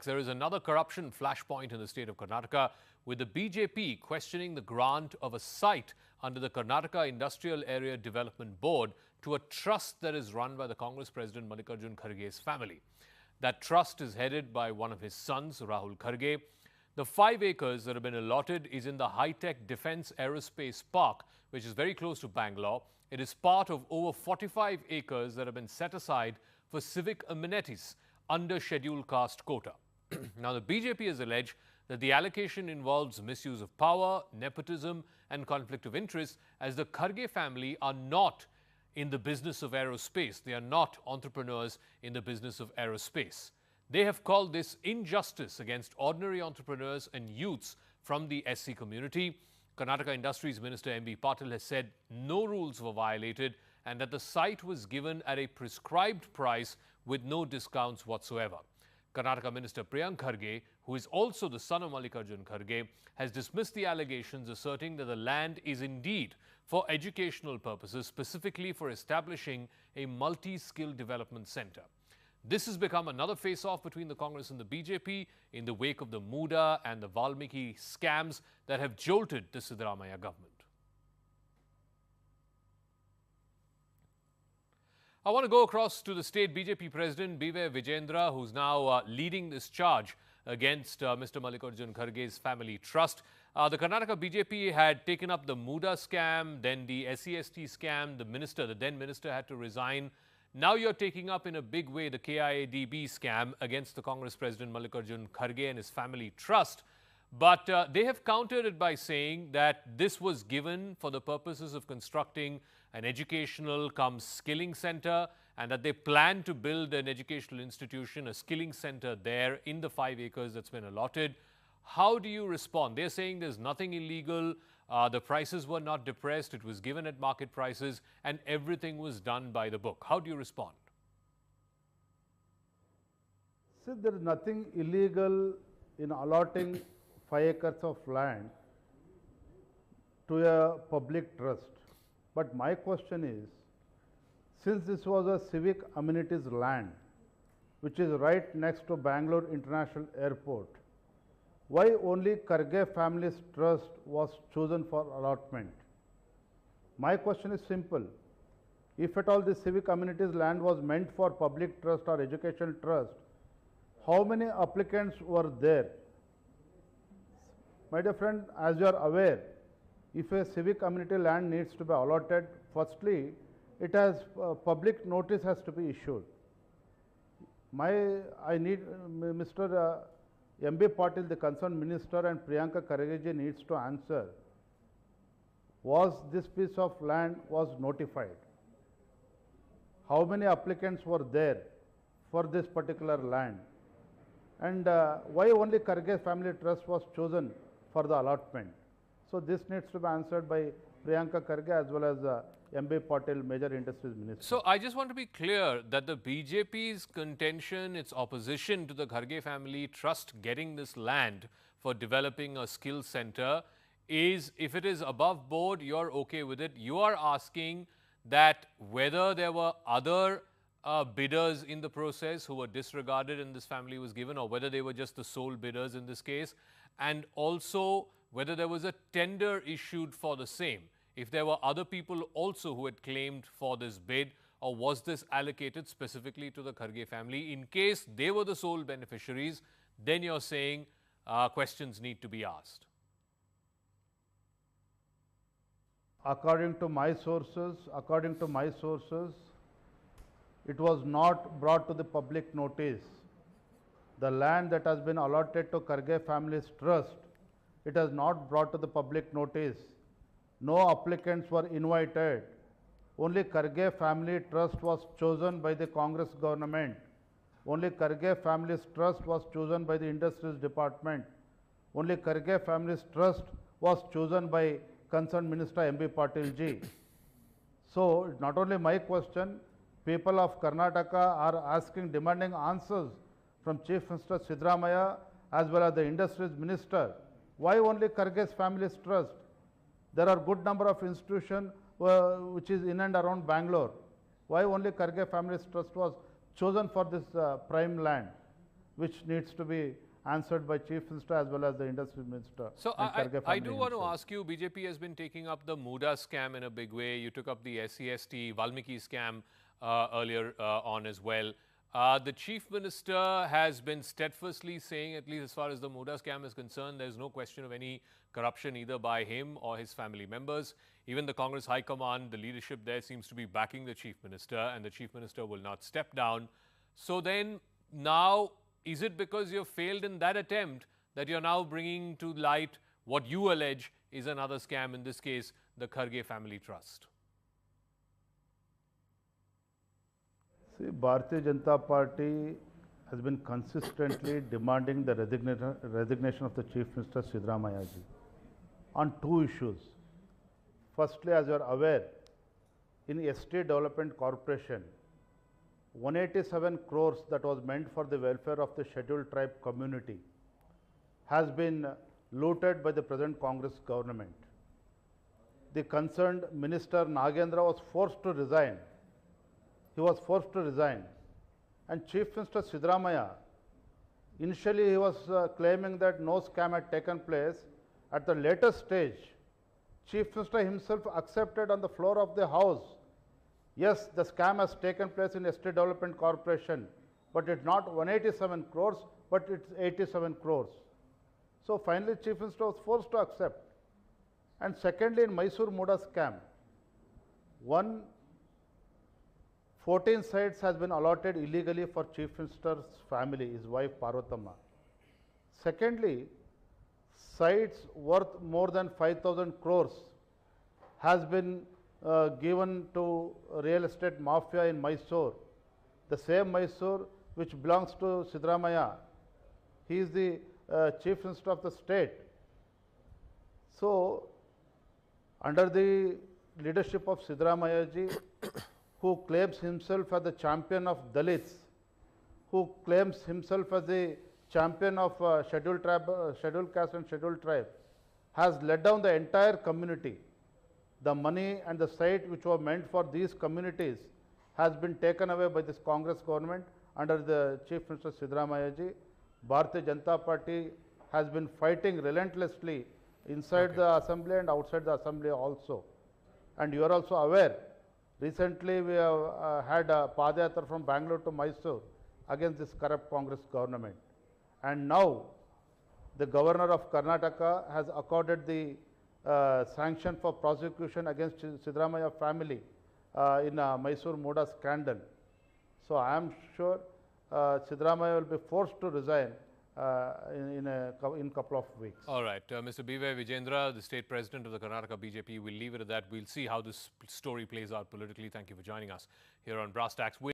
There is another corruption flashpoint in the state of Karnataka, with the BJP questioning the grant of a site under the Karnataka Industrial Area Development Board to a trust that is run by the Congress President Mallikarjun Kharge's family. That trust is headed by one of his sons, Rahul Kharge. The 5 acres that have been allotted is in the high-tech Defence Aerospace Park, which is very close to Bangalore. It is part of over 45 acres that have been set aside for civic amenities under scheduled caste quota. Now, the BJP has alleged that the allocation involves misuse of power, nepotism and conflict of interest, as the Kharge family are not in the business of aerospace. They are not entrepreneurs in the business of aerospace. They have called this injustice against ordinary entrepreneurs and youths from the SC community. Karnataka Industries Minister M.B. Patil has said no rules were violated and that the site was given at a prescribed price with no discounts whatsoever. Karnataka Minister Priyank Kharge, who is also the son of Mallikarjun Kharge, has dismissed the allegations, asserting that the land is indeed for educational purposes, specifically for establishing a multi-skill development center. This has become another face-off between the Congress and the BJP in the wake of the Muda and the Valmiki scams that have jolted the Siddaramaiah government. I want to go across to the state BJP president, Vijayendra, who's now leading this charge against Mr. Mallikarjun Kharge's family trust. The Karnataka BJP had taken up the Muda scam, then the SCST scam. The then minister had to resign. Now you're taking up in a big way the KIADB scam against the Congress president Mallikarjun Kharge and his family trust. But they have countered it by saying that this was given for the purposes of constructing an educational skilling center, and that they plan to build an educational institution, a skilling center there in the 5 acres that's been allotted. How do you respond? They're saying there's nothing illegal, the prices were not depressed, it was given at market prices, and everything was done by the book. How do you respond? See, there is nothing illegal in allotting 5 acres of land to a public trust. But my question is, since this was a civic amenities land, which is right next to Bangalore International Airport, why only Kharge Family's Trust was chosen for allotment? My question is simple. If at all this civic amenities land was meant for public trust or educational trust, how many applicants were there? My dear friend, as you are aware, if a civic amenity land needs to be allotted, firstly, it has public notice has to be issued. I need Mr. M.B. Patil, the concerned minister, and Priyanka Kharge needs to answer. Was this piece of land was notified? How many applicants were there for this particular land? And why only Kharge Family Trust was chosen for the allotment? So this needs to be answered by Priyanka Kharge as well as M.B. Patil, Major Industries Minister. So I just want to be clear that the BJP's contention, its opposition to the Kharge Family Trust getting this land for developing a skill center is, if it is above board, you're okay with it. You are asking that whether there were other bidders in the process who were disregarded and this family was given, or whether they were just the sole bidders in this case, and also whether there was a tender issued for the same. If there were other people also who had claimed for this bid, or was this allocated specifically to the Kharge family? In case they were the sole beneficiaries, then you're saying questions need to be asked. According to my sources, it was not brought to the public notice. The land that has been allotted to Kharge Family's Trust, it has not brought to the public notice. No applicants were invited. Only Kharge Family Trust was chosen by the Congress government. Only Kharge Family's Trust was chosen by the Industries Department. Only Kharge Family's Trust was chosen by concerned Minister M.B. Patil ji. So, not only my question, people of Karnataka are asking, demanding answers from Chief Minister Siddaramaiah as well as the Industries Minister. Why only Kharge's Family's Trust? There are good number of institutions which is in and around Bangalore. Why only Kharge Family's Trust was chosen for this prime land? which needs to be answered by Chief Minister as well as the Industry Minister. So and Kharge I family do want to himself. ask you, BJP has been taking up the Muda scam in a big way. You took up the SCST, Valmiki scam earlier on as well. The Chief Minister has been steadfastly saying, at least as far as the Muda scam is concerned, there's no question of any corruption either by him or his family members. Even the Congress High Command, the leadership there seems to be backing the Chief Minister, and the Chief Minister will not step down. So then now, is it because you've failed in that attempt that you're now bringing to light what you allege is another scam, in this case, the Kharge Family Trust? See, Bharatiya Janata Party has been consistently demanding the resignation of the Chief Minister Siddaramaiah ji on two issues. Firstly, as you are aware, in Estate Development Corporation, 187 crores that was meant for the welfare of the scheduled tribe community has been looted by the present Congress government. The concerned Minister Nagendra was forced to resign. He was forced to resign. And Chief Minister Siddaramaiah, initially he was claiming that no scam had taken place. At the later stage, Chief Minister himself accepted on the floor of the House, yes, the scam has taken place in Estate Development Corporation, but it's not 187 crores, but it's 87 crores. So finally, Chief Minister was forced to accept. And secondly, in Mysore Muda scam, 14 sites has been allotted illegally for Chief Minister's family, his wife Parvathamma. Secondly, sites worth more than 5,000 crores has been given to real estate mafia in Mysore. The same Mysore which belongs to Siddaramaiah. He is the Chief Minister of the state. So, under the leadership of Siddaramaiah ji, who claims himself as the champion of Dalits, who claims himself as the champion of scheduled caste and scheduled tribe, has let down the entire community. The money and the site which were meant for these communities has been taken away by this Congress government under the Chief Minister Siddaramaiah ji. Bharatiya Janata Party has been fighting relentlessly inside the assembly and outside the assembly also. And you are also aware, recently we have had a Padayatra from Bangalore to Mysore against this corrupt Congress government. And now the Governor of Karnataka has accorded the sanction for prosecution against Siddaramaiah family in Mysore Muda scandal. So I am sure Siddaramaiah will be forced to resign in a couple of weeks. All right. Mr. Vijayendra, the state president of the Karnataka BJP, we'll leave it at that. We'll see how this story plays out politically. Thank you for joining us here on Brass Tacks.